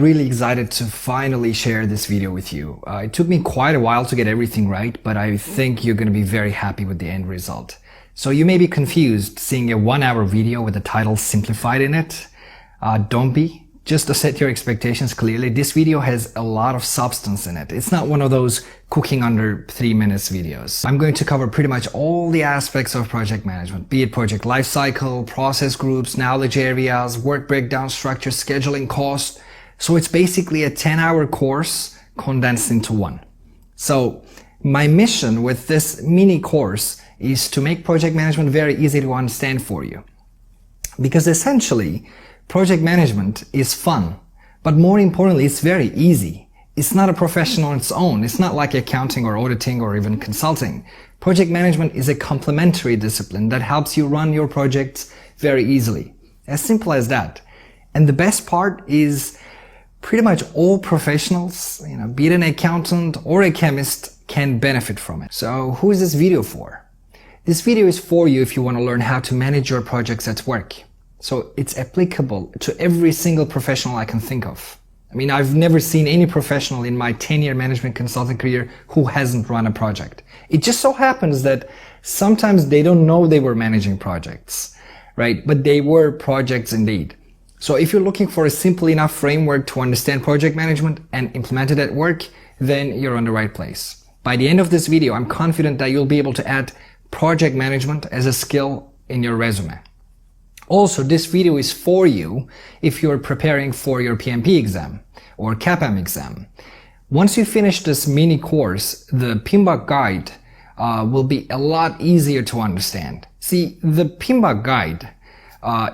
really excited to finally share this video with you. It took me quite a while to get everything right, but I think you're going to be very happy with the end result. So you may be confused seeing a 1-hour video with the title simplified in it. Don't be. Just to set your expectations clearly, this video has a lot of substance in it. It's not one of those cooking under 3 minutes videos. I'm going to cover pretty much all the aspects of project management, be it project lifecycle, process groups, knowledge areas, work breakdown structure, scheduling, cost. So it's basically a 10-hour course condensed into one. So my mission with this mini course is to make project management very easy to understand for you. Because essentially, project management is fun, but more importantly, it's very easy. It's not a profession on its own. It's not like accounting or auditing or even consulting. Project management is a complementary discipline that helps you run your projects very easily. As simple as that. And the best part is pretty much all professionals, be it an accountant or a chemist, can benefit from it. So who is this video for? This video is for you if you want to learn how to manage your projects at work. So it's applicable to every single professional I can think of. I mean, I've never seen any professional in my 10-year management consulting career who hasn't run a project. It just so happens that sometimes they don't know they were managing projects, right? But they were projects indeed. So if you're looking for a simple enough framework to understand project management and implement it at work, then you're on the right place. By the end of this video, I'm confident that you'll be able to add project management as a skill in your resume. Also, this video is for you if you're preparing for your PMP exam or CAPM exam. Once you finish this mini course, the PMBOK guide will be a lot easier to understand. See, the PMBOK guide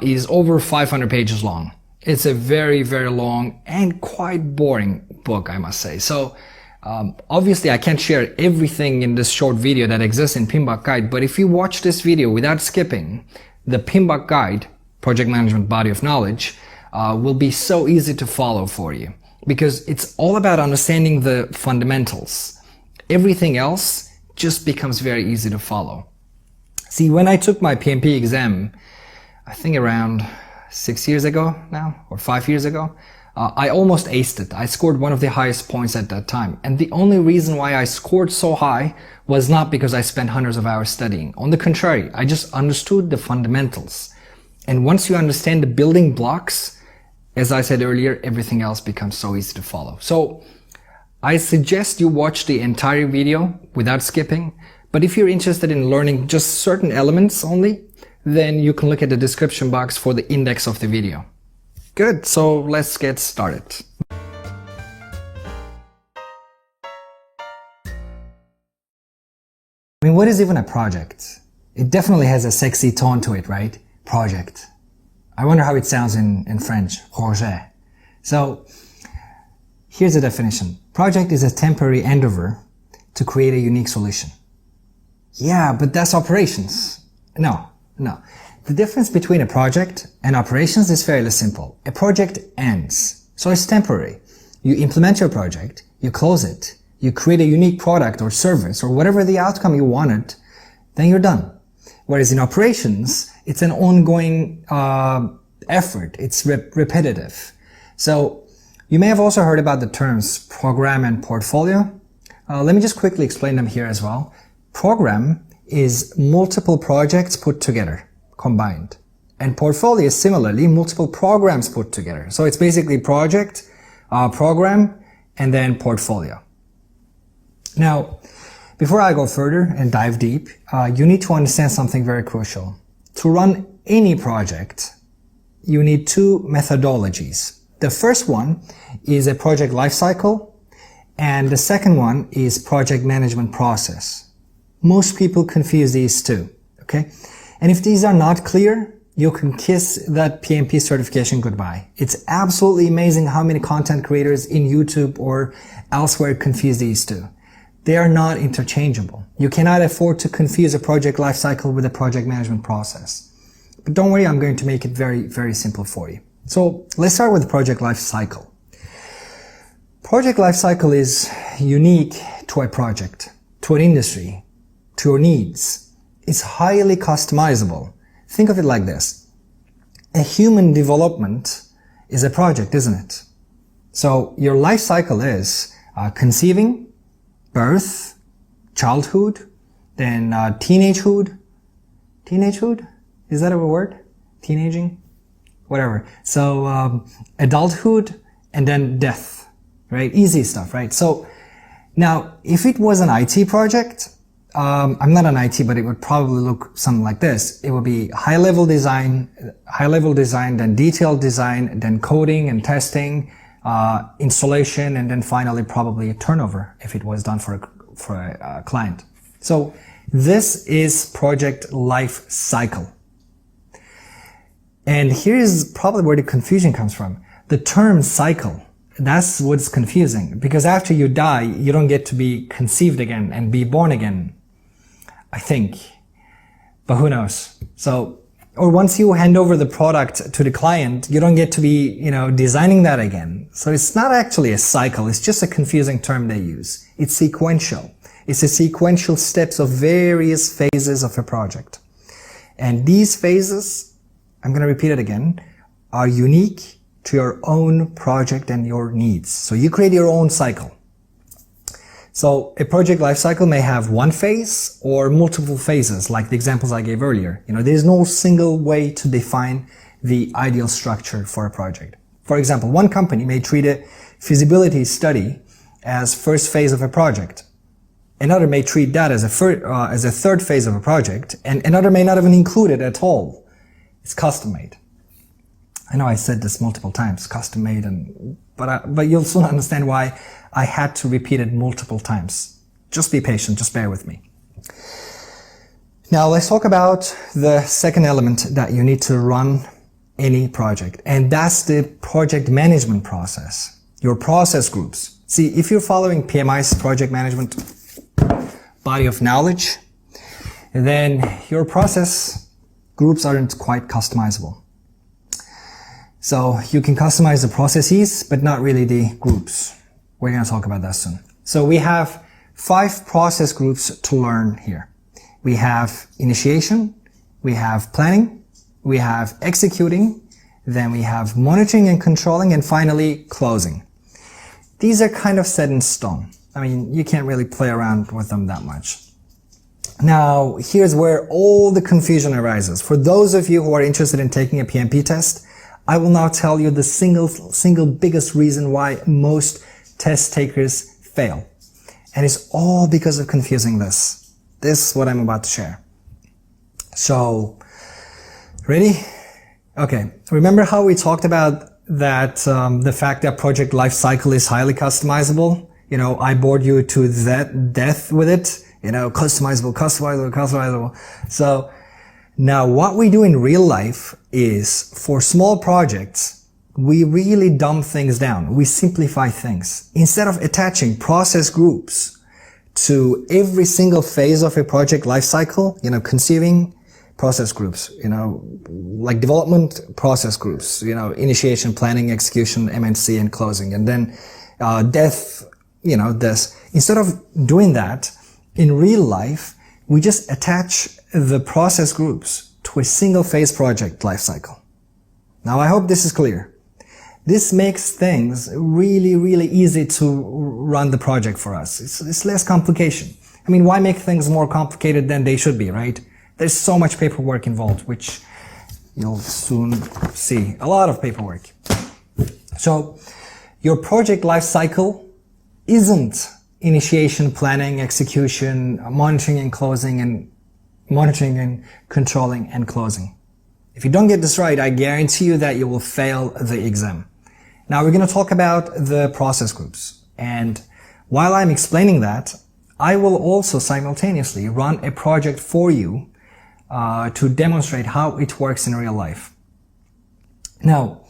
is over 500 pages long. It's a very, very long and quite boring book, I must say. So obviously, I can't share everything in this short video that exists in PMBOK guide, but if you watch this video without skipping, the PMBOK guide, Project Management Body of Knowledge, will be so easy to follow for you because it's all about understanding the fundamentals. Everything else just becomes very easy to follow. See, when I took my PMP exam, I think around 6 years ago now, or 5 years ago, I almost aced it. I scored one of the highest points at that time. And the only reason why I scored so high was not because I spent hundreds of hours studying. On the contrary, I just understood the fundamentals. And once you understand the building blocks, as I said earlier, everything else becomes so easy to follow. So I suggest you watch the entire video without skipping. But if you're interested in learning just certain elements only, then you can look at the description box for the index of the video. Good, so let's get started. I mean, what is even a project? It definitely has a sexy tone to it, right? Project. I wonder how it sounds in French. Projet. So, here's the definition. Project is a temporary endeavor to create a unique solution. Yeah, but that's operations. No. The difference between a project and operations is fairly simple. A project ends, so it's temporary. You implement your project, you close it, you create a unique product or service or whatever the outcome you wanted, then you're done. Whereas in operations, it's an ongoing effort. It's repetitive. So you may have also heard about the terms program and portfolio. Let me just quickly explain them here as well. Program is multiple projects put together, combined. And portfolio is similarly multiple programs put together. So it's basically project, program, and then portfolio. Now, before I go further and dive deep, you need to understand something very crucial. To run any project, you need two methodologies. The first one is a project lifecycle, and the second one is project management process. Most people confuse these two, okay? And if these are not clear, you can kiss that PMP certification goodbye. It's absolutely amazing how many content creators in YouTube or elsewhere confuse these two. They are not interchangeable. You cannot afford to confuse a project lifecycle with a project management process. But don't worry, I'm going to make it very, very simple for you. So let's start with the project lifecycle. Project lifecycle is unique to a project, to an industry, to your needs. It's highly customizable. Think of it like this. A human development is a project, isn't it? So your life cycle is conceiving, birth, childhood, then teenagehood. Teenagehood? Is that a word? Teenaging? Whatever. So adulthood and then death, right? Easy stuff, right? So now if it was an IT project, I'm not an IT, but it would probably look something like this. It would be high-level design, then detailed design, then coding and testing, installation, and then finally probably a turnover if it was done for a client. So this is project life cycle. And here's probably where the confusion comes from. The term cycle, that's what's confusing, because after you die, you don't get to be conceived again and be born again, I think. But who knows? So, or once you hand over the product to the client, you don't get to be, designing that again. So it's not actually a cycle. It's just a confusing term they use. It's sequential. It's a sequential steps of various phases of a project. And these phases, I'm going to repeat it again, are unique to your own project and your needs. So you create your own cycle. So a project lifecycle may have one phase or multiple phases, like the examples I gave earlier. There's no single way to define the ideal structure for a project. For example, one company may treat a feasibility study as first phase of a project. Another may treat that as a third phase of a project, and another may not even include it at all. It's custom made. I know I said this multiple times, custom made, but you'll soon understand why I had to repeat it multiple times. Just be patient, just bear with me. Now let's talk about the second element that you need to run any project, and that's the project management process, your process groups. See, if you're following PMI's project management body of knowledge, then your process groups aren't quite customizable. So you can customize the processes, but not really the groups. We're going to talk about that soon. So we have 5 process groups to learn here. We have initiation, we have planning, we have executing, then we have monitoring and controlling, and finally closing. These are kind of set in stone. I mean, you can't really play around with them that much. Now, here's where all the confusion arises. For those of you who are interested in taking a PMP test, I will now tell you the single biggest reason why most test takers fail. And it's all because of confusing this. This is what I'm about to share. So, ready? Okay. Remember how we talked about that, the fact that project lifecycle is highly customizable? I bored you to death with it. Customizable. So, now what we do in real life is, for small projects, we really dumb things down. We simplify things. Instead of attaching process groups to every single phase of a project lifecycle, conceiving process groups, like development process groups, initiation, planning, execution, MNC, and closing, and then death, this. Instead of doing that, in real life, we just attach the process groups to a single phase project lifecycle. Now, I hope this is clear. This makes things really, really easy to run the project for us. It's less complication. I mean, why make things more complicated than they should be, right? There's so much paperwork involved, which you'll soon see. A lot of paperwork. So, your project lifecycle isn't initiation, planning, execution, monitoring and controlling and closing. If you don't get this right, I guarantee you that you will fail the exam. Now we're going to talk about the process groups. And while I'm explaining that, I will also simultaneously run a project for you to demonstrate how it works in real life. Now,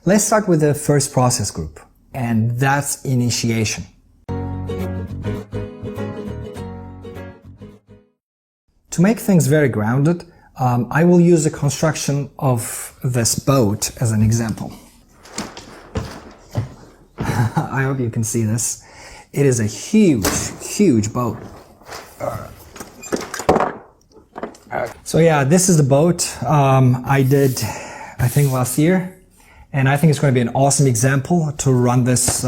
let's start with the first process group, and that's initiation. To make things very grounded, I will use the construction of this boat as an example. I hope you can see this. It is a huge boat. So yeah, this is the boat I did, I think, last year. And I think it's going to be an awesome example to run this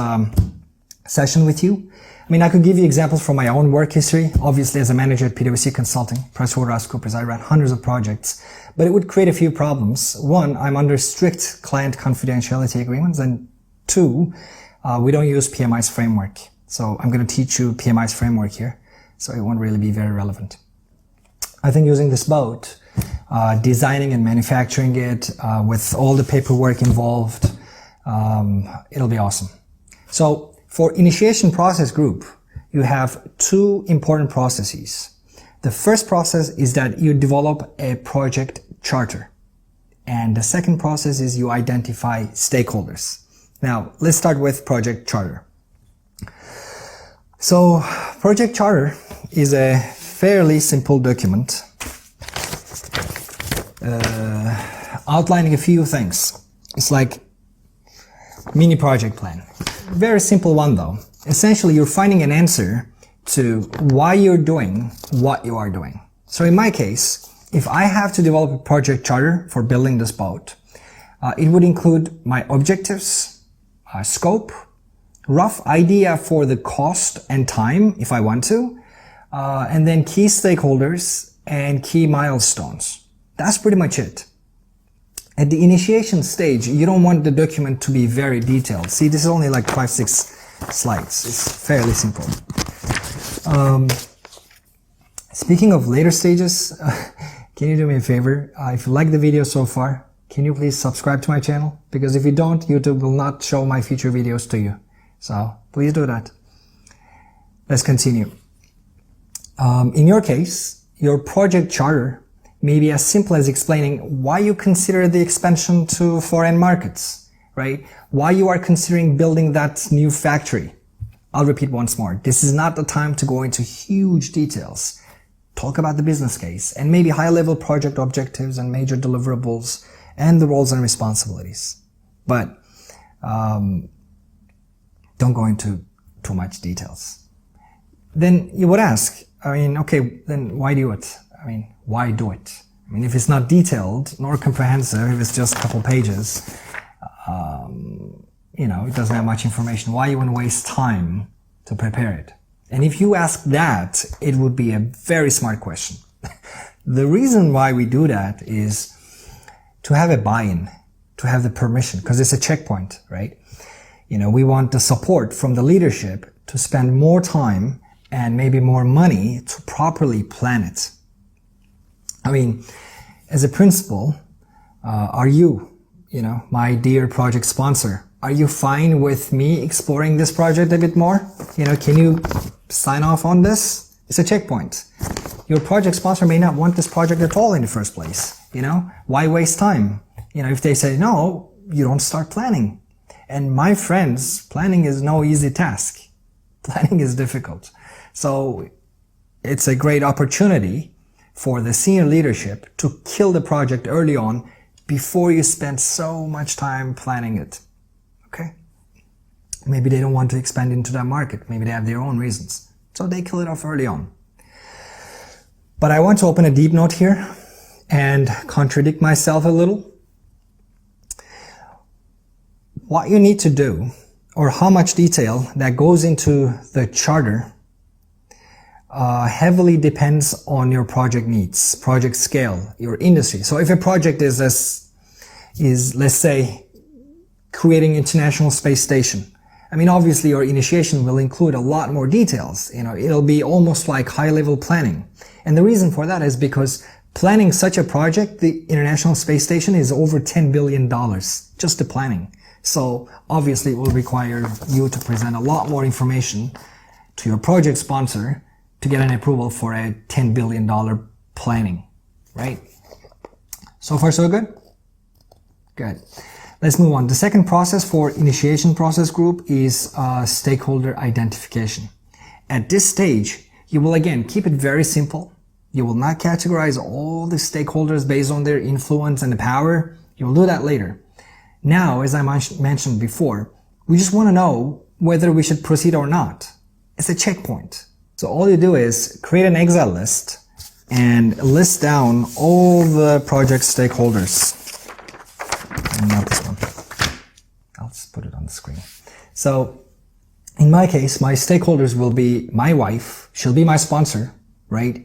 session with you. I mean, I could give you examples from my own work history. Obviously, as a manager at PwC Consulting, PricewaterhouseCoopers, I ran hundreds of projects, but it would create a few problems. One, I'm under strict client confidentiality agreements, and two, we don't use PMI's framework. So I'm going to teach you PMI's framework here, so it won't really be very relevant. I think using this boat, designing and manufacturing it with all the paperwork involved, it'll be awesome. So for initiation process group, you have two important processes. The first process is that you develop a project charter. And the second process is you identify stakeholders. Now, let's start with project charter. So, project charter is a fairly simple document outlining a few things. It's like mini project plan. Very simple one though. Essentially, you're finding an answer to why you're doing what you are doing. So in my case, if I have to develop a project charter for building this boat, it would include my objectives, scope, rough idea for the cost and time if I want to, and then key stakeholders and key milestones. That's pretty much it. At the initiation stage, you don't want the document to be very detailed. See, this is only like 5-6 slides. It's fairly simple. Speaking of later stages, can you do me a favor? If you like the video so far, can you please subscribe to my channel? Because if you don't, YouTube will not show my future videos to you. So please do that. Let's continue. In your case, your project charter may be as simple as explaining why you consider the expansion to foreign markets, right? Why you are considering building that new factory. I'll repeat once more. This is not the time to go into huge details. Talk about the business case and maybe high-level project objectives and major deliverables and the roles and responsibilities. But don't go into too much details. Then you would ask, okay, then why do it? Why do it? If it's not detailed nor comprehensive, if it's just a couple pages, it doesn't have much information. Why you want to waste time to prepare it? And if you ask that, it would be a very smart question. The reason why we do that is to have a buy-in, to have the permission, because it's a checkpoint, right? We want the support from the leadership to spend more time and maybe more money to properly plan it. As a principal, are you, my dear project sponsor, are you fine with me exploring this project a bit more? Can you sign off on this? It's a checkpoint. Your project sponsor may not want this project at all in the first place. Why waste time? If they say no, you don't start planning. And my friends, planning is no easy task. Planning is difficult. So it's a great opportunity for the senior leadership to kill the project early on before you spend so much time planning it. Okay? Maybe they don't want to expand into that market. Maybe they have their own reasons. So they kill it off early on. But I want to open a deep note here and contradict myself a little. What you need to do, or how much detail that goes into the charter, heavily depends on your project needs, project scale, your industry. So if a project is let's say, creating International Space Station, obviously your initiation will include a lot more details. It'll be almost like high-level planning. And the reason for that is because planning such a project, the International Space Station, is over $10 billion, just the planning. So obviously it will require you to present a lot more information to your project sponsor to get an approval for a $10 billion planning, right? So far so good? Good. Let's move on. The second process for initiation process group is stakeholder identification. At this stage, you will again keep it very simple. You will not categorize all the stakeholders based on their influence and the power. You will do that later. Now, as I mentioned before, we just want to know whether we should proceed or not. It's a checkpoint. So all you do is create an Excel list and list down all the project stakeholders. Not this one. put it on the screen. So in my case, my stakeholders will be my wife. She'll be my sponsor, right?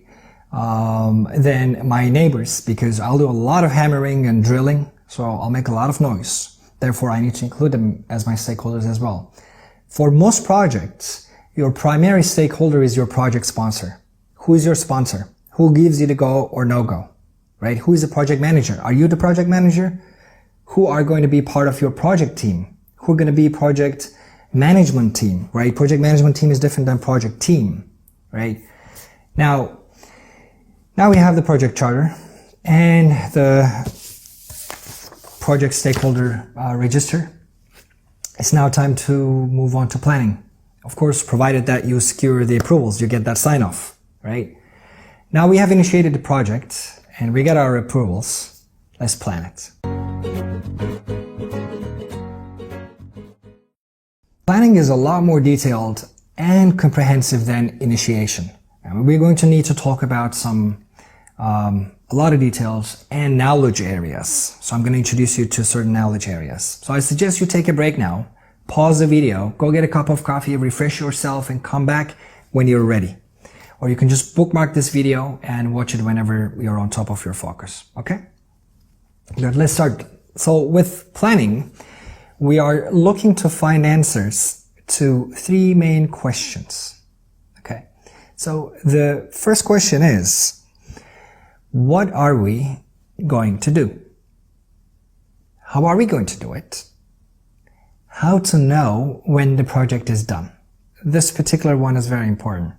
Then my neighbors, because I'll do a lot of hammering and drilling, so I'll make a lot of noise. Therefore, I need to include them as my stakeholders as well. For most projects, your primary stakeholder is your project sponsor. Who is your sponsor? Who gives you the go or no go, right? Who is the project manager? Are you the project manager? Who are going to be part of your project team? Who are going to be project management team, right? Project management team is different than project team, right? Now we have the project charter and the project stakeholder register. It's now time to move on to planning. Of course, provided that you secure the approvals, you get that sign off, right? Now we have initiated the project and we get our approvals. Let's plan it. Planning is a lot more detailed and comprehensive than initiation. And we're going to need to talk about a lot of details and knowledge areas. So I'm going to introduce you to certain knowledge areas. So I suggest you take a break now, pause the video, go get a cup of coffee, refresh yourself, and come back when you're ready. Or you can just bookmark this video and watch it whenever you're on top of your focus. Okay? Good, let's start. So with planning, we are looking to find answers to three main questions. Okay? So the first question is, what are we going to do? How are we going to do it? How to know when the project is done? This particular one is very important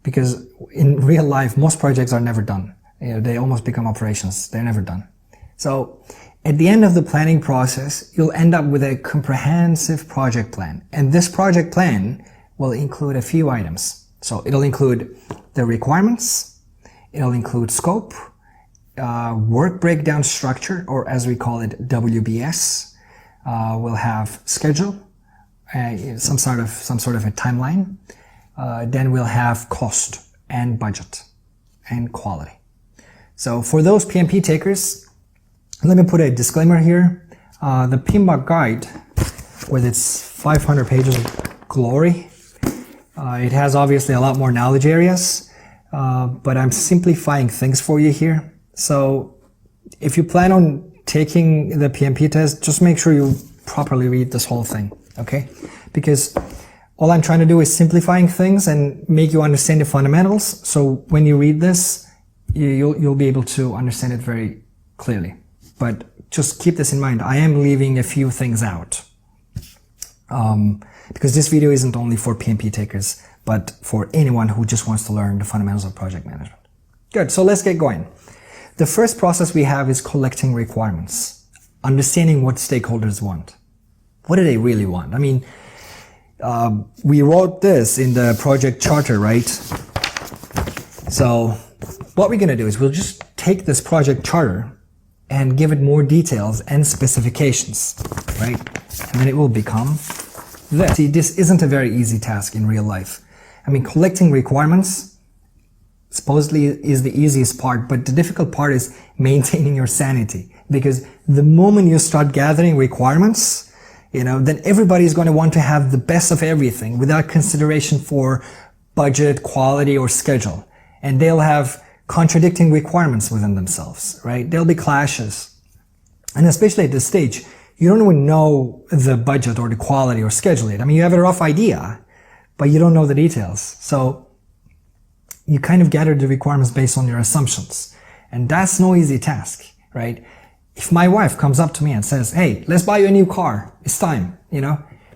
because in real life, most projects are never done. They almost become operations. They're never done. So at the end of the planning process, you'll end up with a comprehensive project plan. And this project plan will include a few items. So it'll include the requirements, it'll include scope, work breakdown structure, or as we call it, WBS. We'll have schedule, some sort of a timeline. Then we'll have cost and budget and quality. So for those PMP takers, let me put a disclaimer here. The PMBOK guide, with its 500 pages of glory, it has obviously a lot more knowledge areas, but I'm simplifying things for you here. So if you plan on taking the PMP test, just make sure you properly read this whole thing, okay? Because all I'm trying to do is simplifying things and make you understand the fundamentals. So when you read this, you'll be able to understand it very clearly. But just keep this in mind. I am leaving a few things out. Because this video isn't only for PMP takers, but for anyone who just wants to learn the fundamentals of project management. Good, so let's get going. The first process we have is collecting requirements, understanding what stakeholders want. What do they really want? I mean, we wrote this in the project charter, right? So what we're going to do is we'll just take this project charter and give it more details and specifications, right? And then it will become this. See, this isn't a very easy task in real life. I mean, collecting requirements supposedly is the easiest part, but the difficult part is maintaining your sanity. Because the moment you start gathering requirements, then everybody's going to want to have the best of everything without consideration for budget, quality, or schedule. And they'll have contradicting requirements within themselves, right? There'll be clashes. And especially at this stage, you don't even know the budget or the quality or schedule yet. I mean, you have a rough idea, but you don't know the details. So you kind of gather the requirements based on your assumptions. And that's no easy task, right? If my wife comes up to me and says, hey, let's buy you a new car. It's time,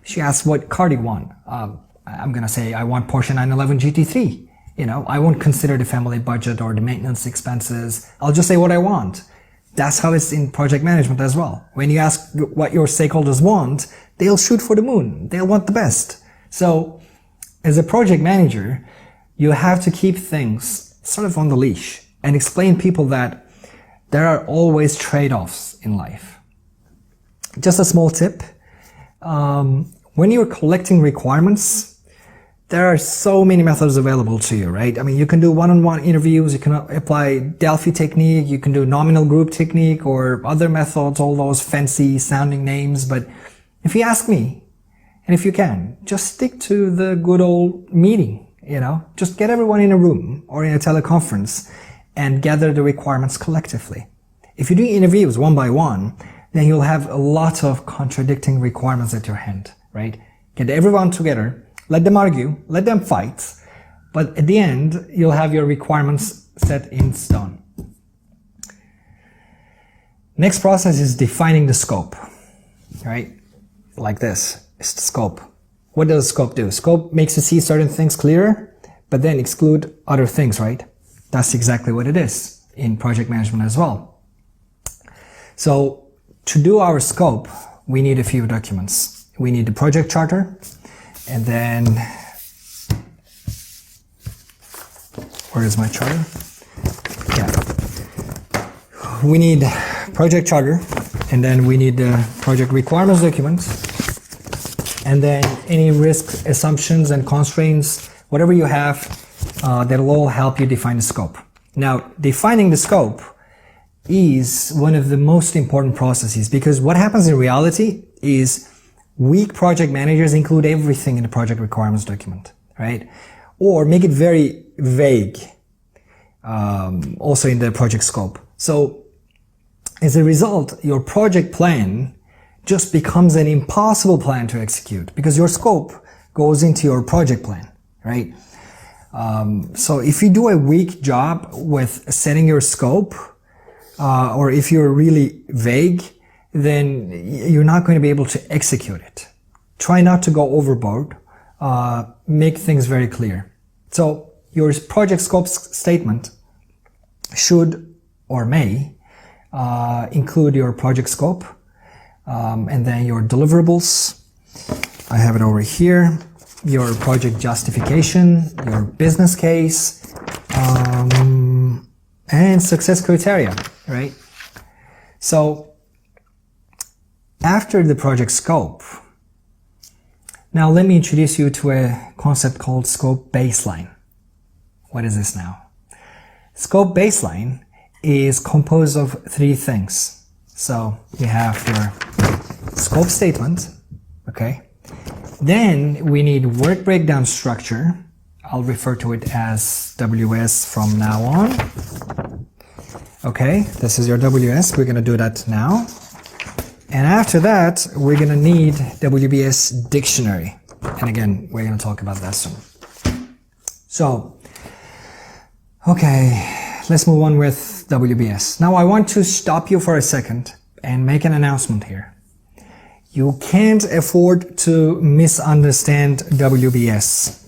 She asks, what car do you want? I'm going to say, I want Porsche 911 GT3. I won't consider the family budget or the maintenance expenses. I'll just say what I want. That's how it's in project management as well. When you ask what your stakeholders want, they'll shoot for the moon. They'll want the best. So as a project manager, you have to keep things sort of on the leash and explain people that there are always trade-offs in life. Just a small tip. When you're collecting requirements, there are so many methods available to you, right? I mean, you can do one-on-one interviews, you can apply Delphi technique, you can do nominal group technique or other methods, all those fancy sounding names, but If you ask me, and if you can, just stick to the good old meeting, just get everyone in a room or in a teleconference and gather the requirements collectively. If you do interviews one by one, then you'll have a lot of contradicting requirements at your hand, right? Get everyone together, let them argue, let them fight, but at the end, you'll have your requirements set in stone. Next process is defining the scope, right? Like this, it's the scope. What does scope do? Scope makes you see certain things clearer, but then exclude other things, right? That's exactly what it is in project management as well. So to do our scope, we need a few documents. We need the project charter, and then, where is my charter? Yeah. We need project charter, and then we need the project requirements document, and then any risk assumptions and constraints, whatever you have, that'll all help you define the scope. Now, defining the scope is one of the most important processes, because what happens in reality is weak project managers include everything in the project requirements document, right? Or make it very vague, also in the project scope. So as a result, your project plan just becomes an impossible plan to execute because your scope goes into your project plan, right? So if you do a weak job with setting your scope, or if you're really vague, then you're not going to be able to execute it. Try not to go overboard. Make things very clear. So your project scope statement should or may include your project scope, and then your deliverables. I have it over here. Your project justification, your business case, and success criteria, right? So after the project scope, now let me introduce you to a concept called scope baseline. What is this now? Scope baseline is composed of three things. So you have your scope statement, okay? Then we need work breakdown structure. I'll refer to it as WS from now on. Okay, this is your WS. We're going to do that now. And after that, we're going to need WBS dictionary. And again, we're going to talk about that soon. So, okay, let's move on with WBS. Now I want to stop you for a second and make an announcement here. You can't afford to misunderstand WBS.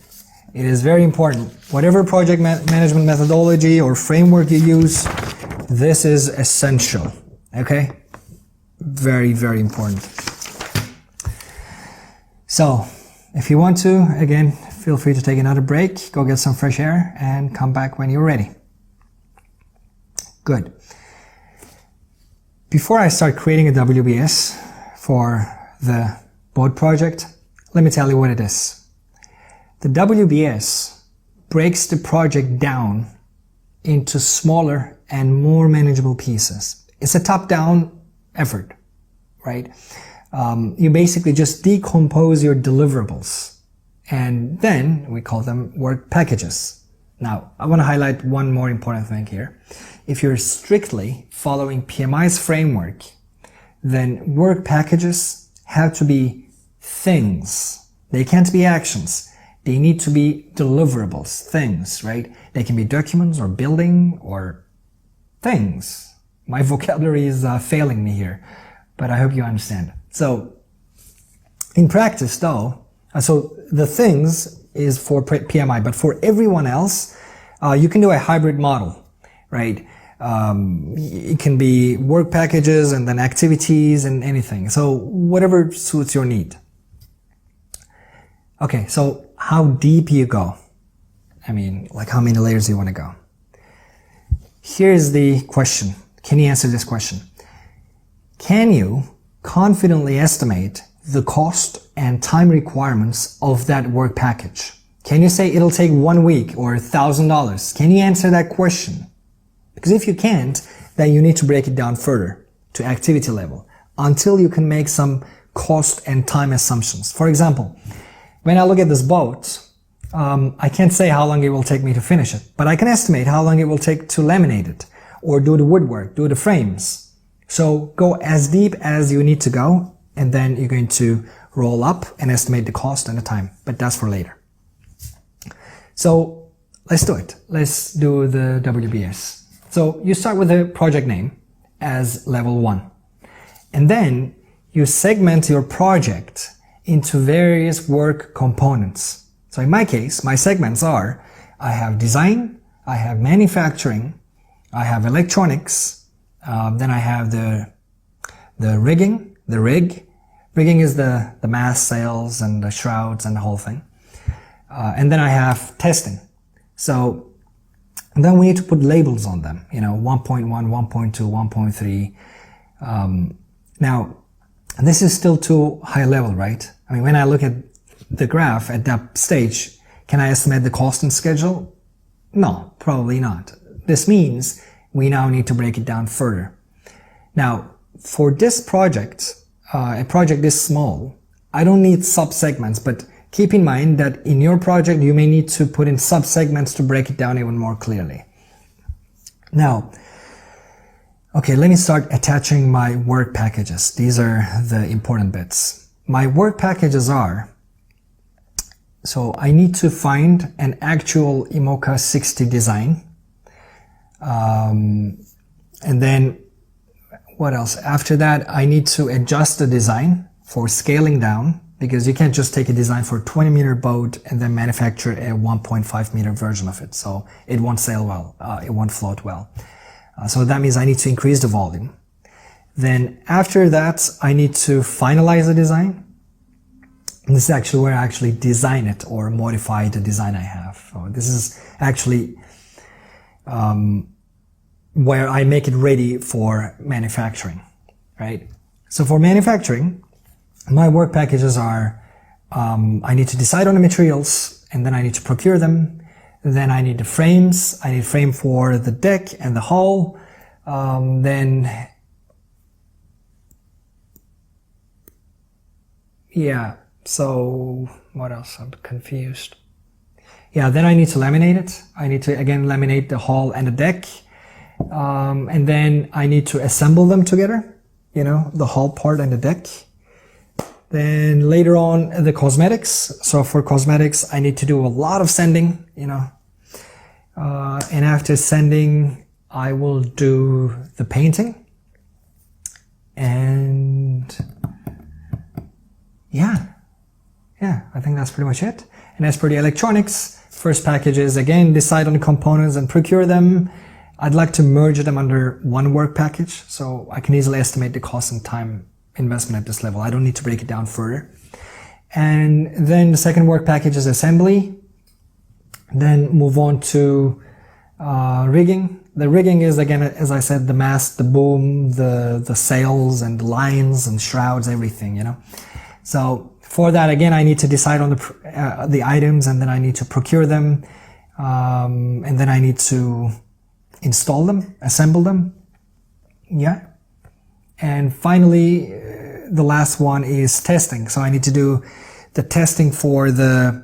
It is very important. Whatever project management methodology or framework you use, this is essential. Okay? Very, very important. So, if you want to, again, feel free to take another break, go get some fresh air, and come back when you're ready. Good. Before I start creating a WBS for the board project, let me tell you what it is. The WBS breaks the project down into smaller and more manageable pieces. It's a top-down effort, right? You basically just decompose your deliverables, and then we call them work packages. Now, I want to highlight one more important thing here. If you're strictly following PMI's framework, then work packages have to be things. They can't be actions. They need to be deliverables, things, right? They can be documents or building or things. My vocabulary is failing me here, but I hope you understand. So, in practice though, so the things is for PMI, but for everyone else, you can do a hybrid model, right? It can be work packages and then activities and anything. So whatever suits your need. Okay, so how deep you go? I mean, like how many layers you want to go? Here's the question. Can you answer this question? Can you confidently estimate the cost and time requirements of that work package? Can you say it'll take 1 week or $1,000? Can you answer that question? Because if you can't, then you need to break it down further to activity level until you can make some cost and time assumptions. For example, when I look at this boat, I can't say how long it will take me to finish it, but I can estimate how long it will take to laminate it, or do the woodwork, do the frames. So go as deep as you need to go, and then you're going to roll up and estimate the cost and the time, but that's for later. So let's do it. Let's do the WBS. So you start with the project name as level 1, and then you segment your project into various work components. So in my case, my segments are, I have design, I have manufacturing, I have electronics, then I have the rigging, the rig. Rigging is the mast sails and the shrouds and the whole thing. And then I have testing. So and then we need to put labels on them, 1.1, 1.2, 1.3. Now, this is still too high level, right? I mean, when I look at the graph at that stage, can I estimate the cost and schedule? No, probably not. This means we now need to break it down further. Now, for this project, a project this small, I don't need sub-segments, but keep in mind that in your project, you may need to put in sub-segments to break it down even more clearly. Now, okay, let me start attaching my work packages. These are the important bits. My work packages are, so I need to find an actual IMOCA 60 design. And then what else? After that, I need to adjust the design for scaling down, because you can't just take a design for a 20-meter boat and then manufacture a 1.5-meter version of it. So it won't sail well, it won't float well. So that means I need to increase the volume. Then after that, I need to finalize the design. And this is actually where I actually design it or modify the design I have. So this is actually where I make it ready for manufacturing, right? So for manufacturing, my work packages are, I need to decide on the materials, and then I need to procure them. Then I need the frames. I need frame for the deck and the hull. So what else? I'm confused. Then I need to laminate it. I need to again laminate the hull and the deck. And then I need to assemble them together, the hull part and the deck. Then later on, the cosmetics. So for cosmetics, I need to do a lot of sanding, and after sanding, I will do the painting. And I think that's pretty much it. And as per the electronics, first package is again, decide on the components and procure them. I'd like to merge them under one work package, so I can easily estimate the cost and time investment at this level. I don't need to break it down further. And then the second work package is assembly. Then move on to rigging. The rigging is, again, as I said, the mast, the boom, the sails and the lines and shrouds, everything, So for that, again, I need to decide on the items, and then I need to procure them, and then I need to install them, assemble them. And finally, the last one is testing. So I need to do the testing for the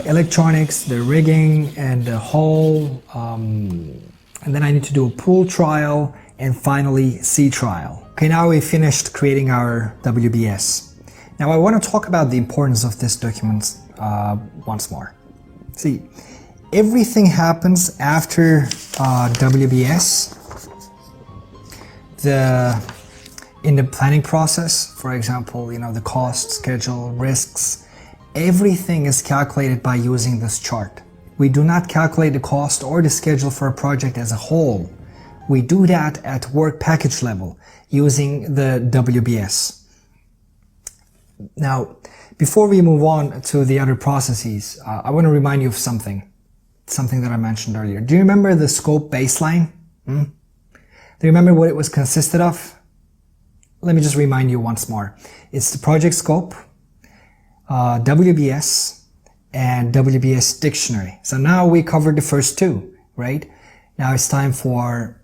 electronics, the rigging, and the hull. And then I need to do a pool trial, and finally sea trial. Okay, now we finished creating our WBS. Now I want to talk about the importance of this document once more. See, everything happens after WBS. In the planning process, for example, the cost, schedule, risks, everything is calculated by using this chart. We do not calculate the cost or the schedule for a project as a whole. We do that at work package level using the WBS. Now, before we move on to the other processes, I want to remind you of something that I mentioned earlier. Do you remember the scope baseline? Do you remember what it was consisted of? Let me just remind you once more. It's the project scope, WBS, and WBS dictionary. So now we covered the first two, right? Now it's time for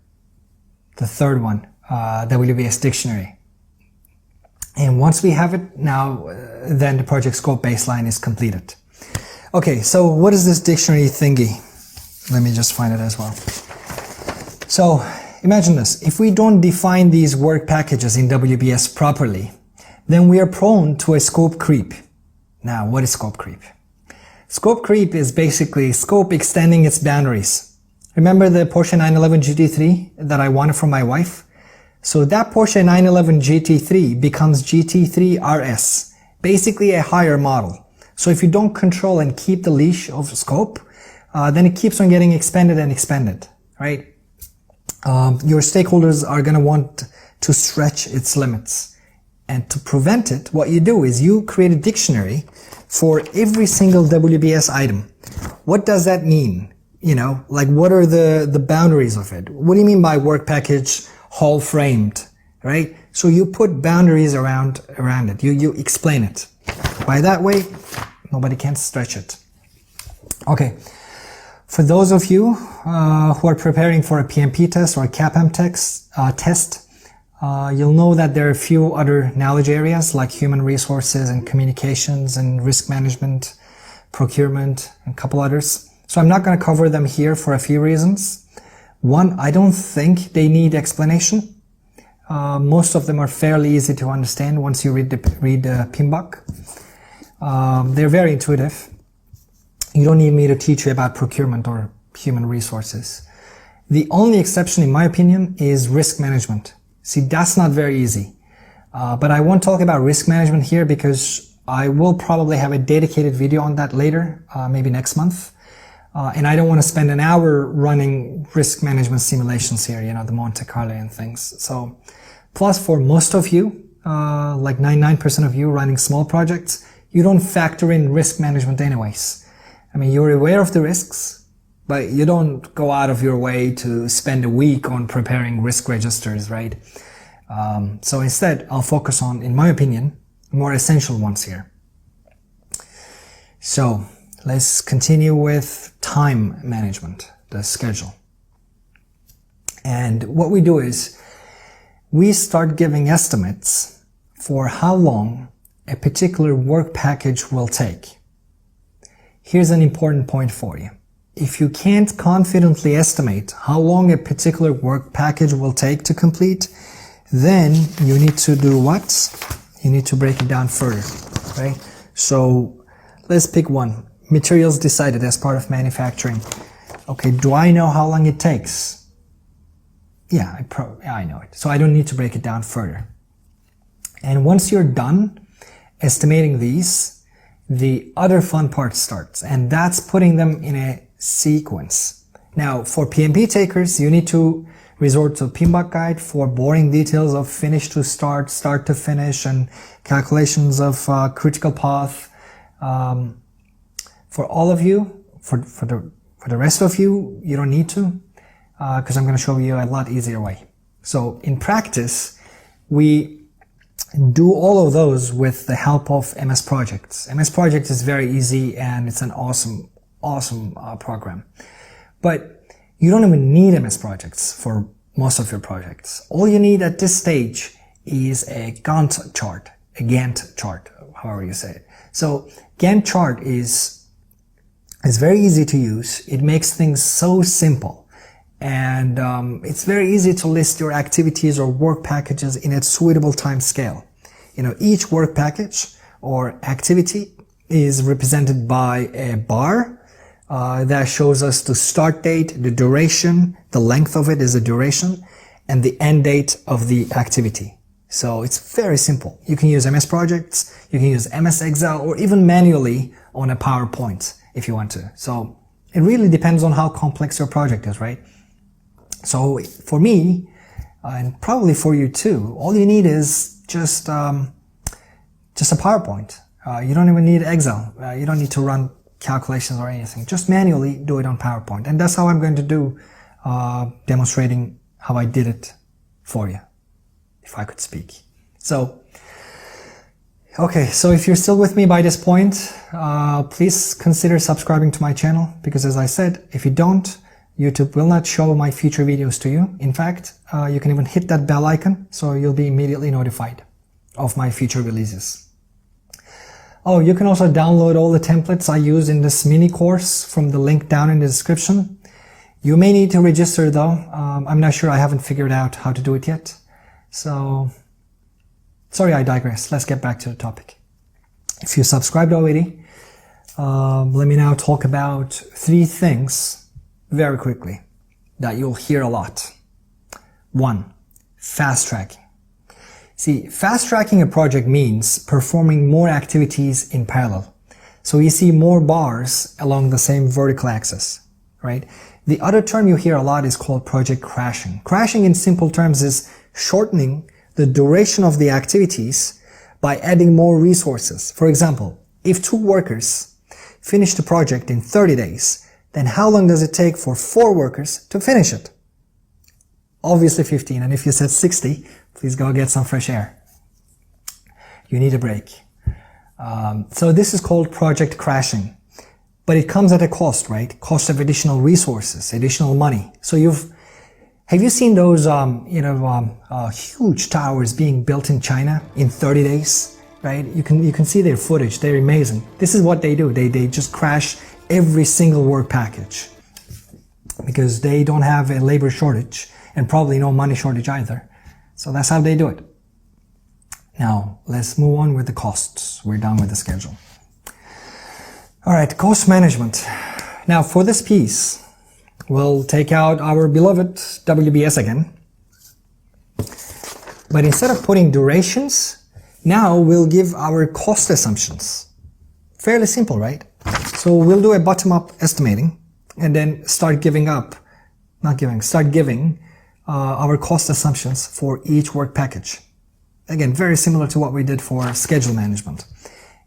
the third one, WBS dictionary. And once we have it now, then the project scope baseline is completed. Okay, so what is this dictionary thingy? Let me just find it as well. So imagine this. If we don't define these work packages in WBS properly, then we are prone to a scope creep. Now, what is scope creep? Scope creep is basically scope extending its boundaries. Remember the Porsche 911 GT3 that I wanted from my wife? So that Porsche 911 GT3 becomes GT3 RS, basically a higher model. So if you don't control and keep the leash of scope, then it keeps on getting expanded and expanded, right? Your stakeholders are going to want to stretch its limits. And to prevent it, what you do is you create a dictionary for every single WBS item. What does that mean? You know, like what are the boundaries of it? What do you mean by work package hall framed, right? So you put boundaries around it. You explain it. By that way, nobody can stretch it. Okay. For those of you who are preparing for a PMP test or a CAPM test, you'll know that there are a few other knowledge areas like human resources and communications and risk management, procurement, and a couple others. So I'm not going to cover them here for a few reasons. One, I don't think they need explanation. Most of them are fairly easy to understand once you read the PMBOK. They're very intuitive. You don't need me to teach you about procurement or human resources. The only exception, in my opinion, is risk management. See, that's not very easy. But I won't talk about risk management here because I will probably have a dedicated video on that later, maybe next month. And I don't want to spend an hour running risk management simulations here, you know, the Monte Carlo and things. So, plus for most of you, like 99% of you running small projects, you don't factor in risk management anyways. I mean, you're aware of the risks, but you don't go out of your way to spend a week on preparing risk registers, right? So instead, I'll focus on, in my opinion, more essential ones here. So let's continue with time management, the schedule. And what we do is we start giving estimates for how long a particular work package will take. Here's an important point for you. If you can't confidently estimate how long a particular work package will take to complete, then you need to do what? You need to break it down further, right? So let's pick one. Materials decided as part of manufacturing. Okay, do I know how long it takes? Yeah, I know it. So I don't need to break it down further. And once you're done estimating these, the other fun part starts, and that's putting them in a sequence. Now, for PMP takers, you need to resort to PMBOK guide for boring details of finish to start, start to finish, and calculations of critical path. For all of you, for the rest of you, you don't need to, because I'm going to show you a lot easier way. So in practice, we do all of those with the help of MS Projects. MS Projects is very easy and it's an awesome program. But you don't even need MS Projects for most of your projects. All you need at this stage is a Gantt chart, however you say it. So Gantt chart is very easy to use. It makes things so simple. And it's very easy to list your activities or work packages in a suitable time scale. You know, each work package or activity is represented by a bar that shows us the start date, the duration, the length of it is the duration, and the end date of the activity. So it's very simple. You can use MS Projects, you can use MS Excel, or even manually on a PowerPoint if you want to. So it really depends on how complex your project is, right? So for me, and probably for you too, all you need is just a PowerPoint. You don't even need Excel. You don't need to run calculations or anything. Just manually do it on PowerPoint. And that's how I'm going to do, demonstrating how I did it for you, if I could speak. So, okay, so if you're still with me by this point, please consider subscribing to my channel, because as I said, if you don't, YouTube will not show my future videos to you. In fact, you can even hit that bell icon so you'll be immediately notified. of my future releases. Oh, you can also download all the templates I use in this mini course from the link down in the description. You may need to register though. I'm not sure, I haven't figured out how to do it yet. So, sorry, I digress. Let's get back to the topic. If you subscribed already, let me now talk about 3 things very quickly that you'll hear a lot. 1. Fast tracking. See, fast tracking a project means performing more activities in parallel. So you see more bars along the same vertical axis, right? The other term you hear a lot is called project crashing. Crashing in simple terms is shortening the duration of the activities by adding more resources. For example, if 2 workers finish the project in 30 days, then how long does it take for 4 workers to finish it? Obviously 15, and if you said 60, please go get some fresh air. You need a break. So this is called project crashing. But it comes at a cost, right? Cost of additional resources, additional money. So have you seen those, huge towers being built in China in 30 days, right? You can see their footage. They're amazing. This is what they do. They just crash every single work package because they don't have a labor shortage and probably no money shortage either. So that's how they do it. Now, let's move on with the costs. We're done with the schedule. All right, cost management. Now for this piece, we'll take out our beloved WBS again. But instead of putting durations, now we'll give our cost assumptions. Fairly simple, right? So we'll do a bottom-up estimating and then start giving our cost assumptions for each work package. Again, very similar to what we did for schedule management.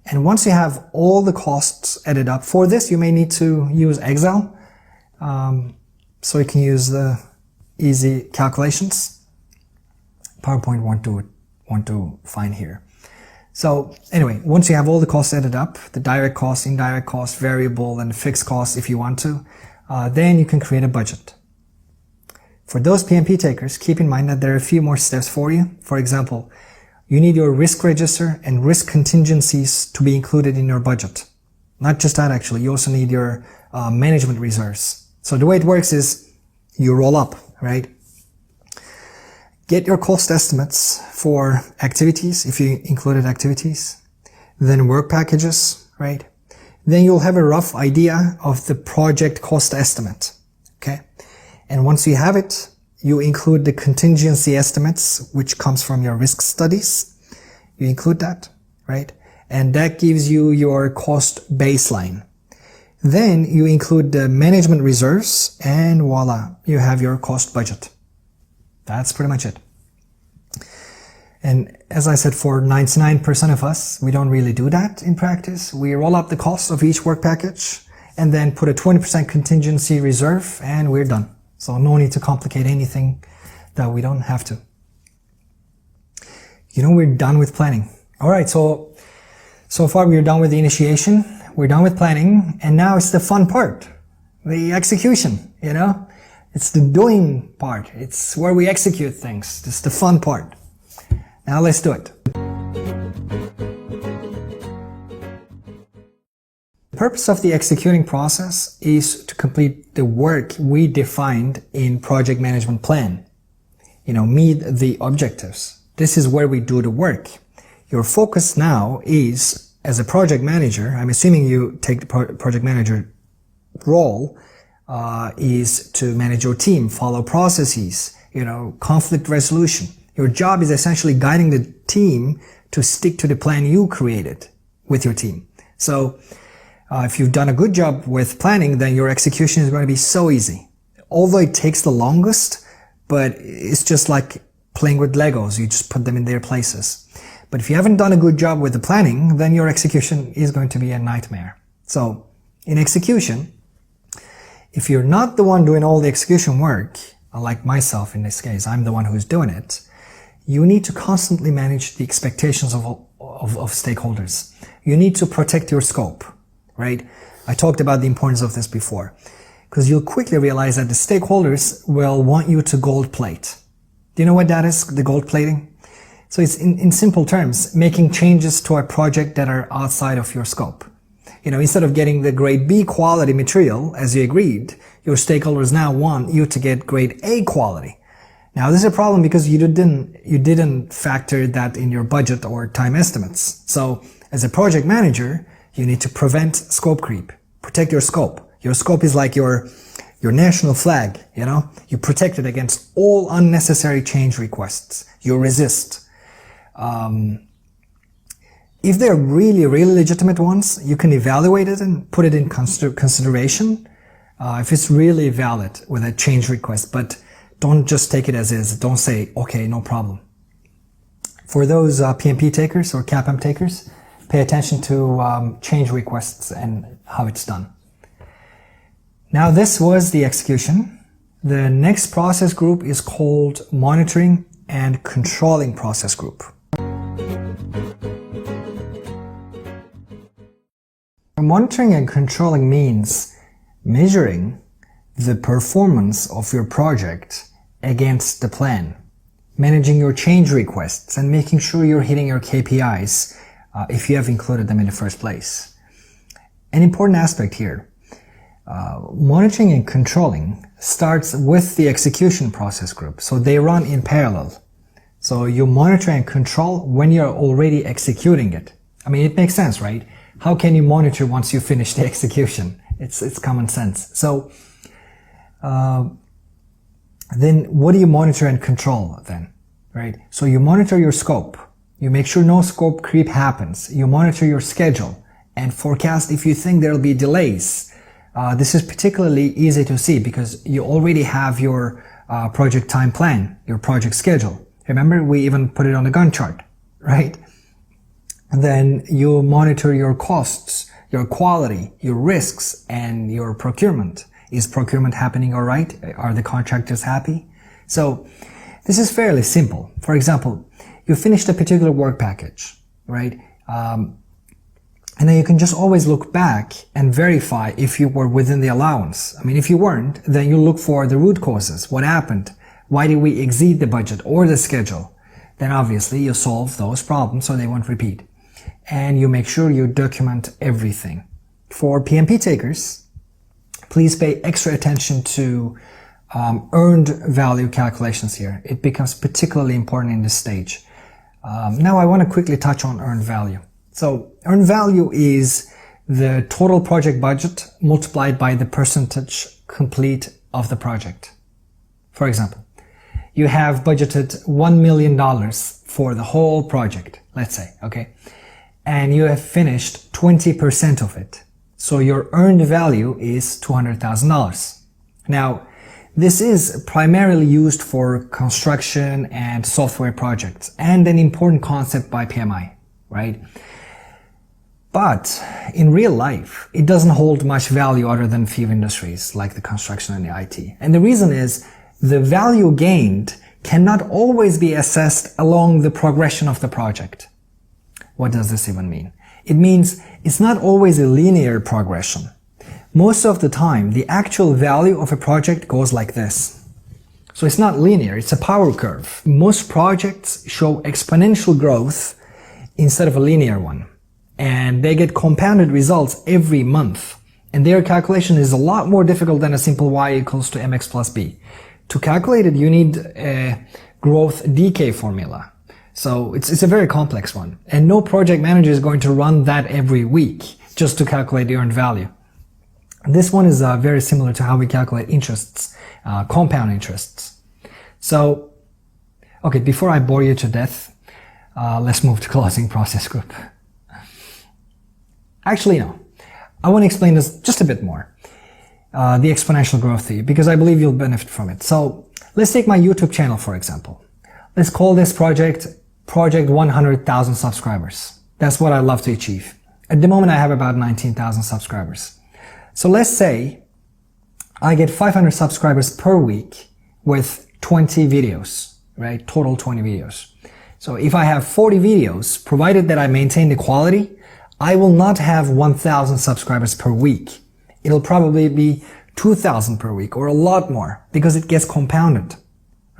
And once you have all the costs added up, for this you may need to use Excel, so you can use the easy calculations. PowerPoint won't do fine here. So anyway, once you have all the costs added up, the direct costs, indirect costs, variable and fixed costs if you want to, then you can create a budget. For those PMP takers, keep in mind that there are a few more steps for you. For example, you need your risk register and risk contingencies to be included in your budget. Not just that actually, you also need your management reserves. So the way it works is you roll up, right? Get your cost estimates for activities, if you included activities, then work packages, right? Then you'll have a rough idea of the project cost estimate, okay? And once you have it, you include the contingency estimates, which comes from your risk studies. You include that, right? And that gives you your cost baseline. Then you include the management reserves and voila, you have your cost budget. That's pretty much it. And as I said, for 99% of us, we don't really do that in practice. We roll up the cost of each work package and then put a 20% contingency reserve and we're done. So no need to complicate anything that we don't have to. We're done with planning. All right, so far we're done with the initiation, we're done with planning, and now it's the fun part, the execution, It's the doing part. It's where we execute things. It's the fun part. Now let's do it. The purpose of the executing process is to complete the work we defined in project management plan. Meet the objectives. This is where we do the work. Your focus now is, as a project manager, I'm assuming you take the project manager role, is to manage your team, follow processes, conflict resolution. Your job is essentially guiding the team to stick to the plan you created with your team. So if you've done a good job with planning, then your execution is going to be so easy. Although it takes the longest, but it's just like playing with Legos. You just put them in their places. But if you haven't done a good job with the planning, then your execution is going to be a nightmare. So in execution, if you're not the one doing all the execution work, like myself in this case, I'm the one who's doing it, you need to constantly manage the expectations of stakeholders. You need to protect your scope, right? I talked about the importance of this before, because you'll quickly realize that the stakeholders will want you to gold plate. Do you know what that is, the gold plating? So it's in simple terms, making changes to a project that are outside of your scope. Instead of getting the grade B quality material, as you agreed, your stakeholders now want you to get grade A quality. Now, this is a problem because you didn't factor that in your budget or time estimates. So, as a project manager, you need to prevent scope creep. Protect your scope. Your scope is like your national flag, You protect it against all unnecessary change requests. You resist. If they're really, really legitimate ones, you can evaluate it and put it in consideration if it's really valid with a change request, but don't just take it as is. Don't say, okay, no problem. For those PMP takers or CAPM takers, pay attention to change requests and how it's done. Now, this was the execution. The next process group is called Monitoring and Controlling Process Group. Monitoring and controlling means measuring the performance of your project against the plan, managing your change requests, and making sure you're hitting your KPIs if you have included them in the first place. An important aspect here, monitoring and controlling starts with the execution process group, so they run in parallel. So you monitor and control when you're already executing it. I mean, it makes sense, right? How can you monitor once you finish the execution? It's common sense. So, then what do you monitor and control then, right? So you monitor your scope. You make sure no scope creep happens. You monitor your schedule and forecast if you think there'll be delays. This is particularly easy to see because you already have your project time plan, your project schedule. Remember, we even put it on the Gantt chart, right? And then you monitor your costs, your quality, your risks, and your procurement. Is procurement happening all right? Are the contractors happy? So this is fairly simple. For example, you finished a particular work package, right? And then you can just always look back and verify if you were within the allowance. I mean, if you weren't, then you look for the root causes. What happened? Why did we exceed the budget or the schedule? Then obviously you solve those problems so they won't repeat. And you make sure you document everything. For PMP takers, please pay extra attention to earned value calculations here. It becomes particularly important in this stage. Now I want to quickly touch on earned value. So earned value is the total project budget multiplied by the percentage complete of the project. For example, you have budgeted $1 million for the whole project, let's say, okay? And you have finished 20% of it. So your earned value is $200,000. Now, this is primarily used for construction and software projects and an important concept by PMI, right? But in real life, it doesn't hold much value other than few industries like the construction and the IT. And the reason is the value gained cannot always be assessed along the progression of the project. What does this even mean? It means it's not always a linear progression. Most of the time, the actual value of a project goes like this. So it's not linear, it's a power curve. Most projects show exponential growth instead of a linear one. And they get compounded results every month. And their calculation is a lot more difficult than a simple y equals to mx plus b. To calculate it, you need a growth decay formula. So it's a very complex one. And no project manager is going to run that every week just to calculate the earned value. This one is very similar to how we calculate interests, compound interests. So, okay, before I bore you to death, let's move to closing process group. Actually, no. I want to explain this just a bit more. The exponential growth theory, because I believe you'll benefit from it. So, let's take my YouTube channel, for example. Let's call this project 100,000 subscribers. That's what I'd love to achieve. At the moment, I have about 19,000 subscribers. So let's say I get 500 subscribers per week with 20 videos, right? Total 20 videos. So if I have 40 videos, provided that I maintain the quality, I will not have 1,000 subscribers per week. It'll probably be 2,000 per week or a lot more because it gets compounded,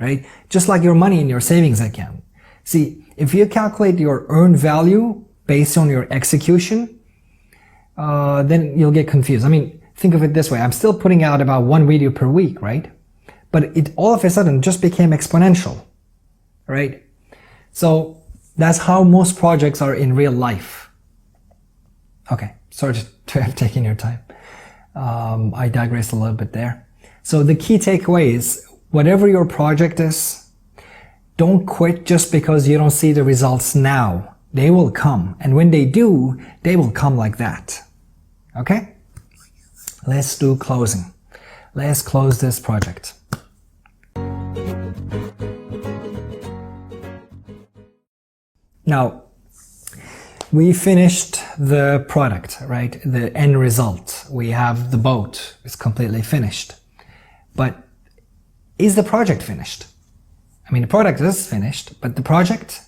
right? Just like your money in your savings account. See, If you calculate your earned value based on your execution, then you'll get confused. I mean, think of it this way. I'm still putting out about 1 video per week, right? But it all of a sudden just became exponential, right? So that's how most projects are in real life. Okay, sorry to have taken your time. I digressed a little bit there. So the key takeaway is, whatever your project is, don't quit just because you don't see the results now. They will come. And when they do, they will come like that. Okay? Let's do closing. Let's close this project. Now, we finished the product, right? The end result. We have the boat. It's completely finished. But is the project finished? I mean, the product is finished, but the project?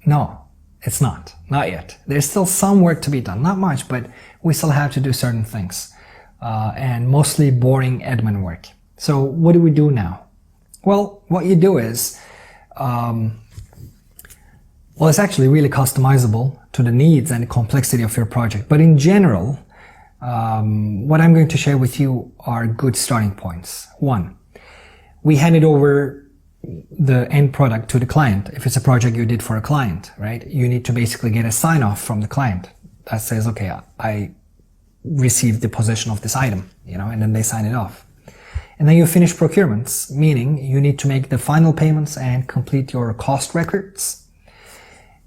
No, it's not. Not yet. There's still some work to be done. Not much, but we still have to do certain things. And mostly boring admin work. So what do we do now? Well, what you do is, well, it's actually really customizable to the needs and the complexity of your project. But in general, what I'm going to share with you are good starting points. 1, we handed over the end product to the client. If it's a project you did for a client, right? You need to basically get a sign off from the client that says, okay, I received the possession of this item, and then they sign it off. And then you finish procurements, meaning you need to make the final payments and complete your cost records.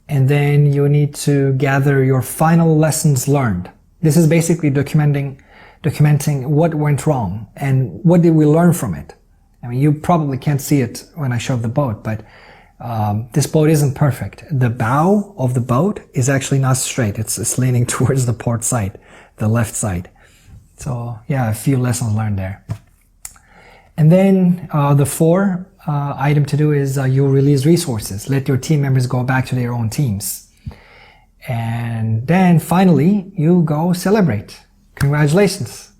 And then you need to gather your final lessons learned. This is basically documenting what went wrong and what did we learn from it. I mean, you probably can't see it when I show the boat, but this boat isn't perfect. The bow of the boat is actually not straight. It's leaning towards the port side, the left side. So yeah, a few lessons learned there. And then the 4 item to do is you release resources. Let your team members go back to their own teams. And then finally, you go celebrate. Congratulations.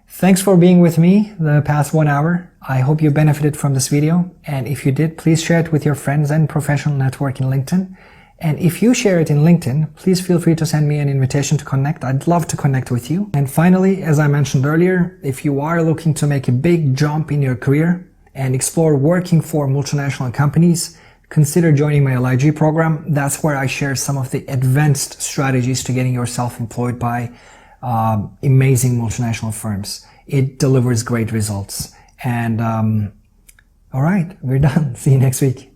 Thanks for being with me the past 1 hour. I hope you benefited from this video. And if you did, please share it with your friends and professional network in LinkedIn. And if you share it in LinkedIn, please feel free to send me an invitation to connect. I'd love to connect with you. And finally, as I mentioned earlier, if you are looking to make a big jump in your career and explore working for multinational companies, consider joining my LIG program. That's where I share some of the advanced strategies to getting yourself employed by amazing multinational firms. It delivers great results. And all right, we're done. See you next week.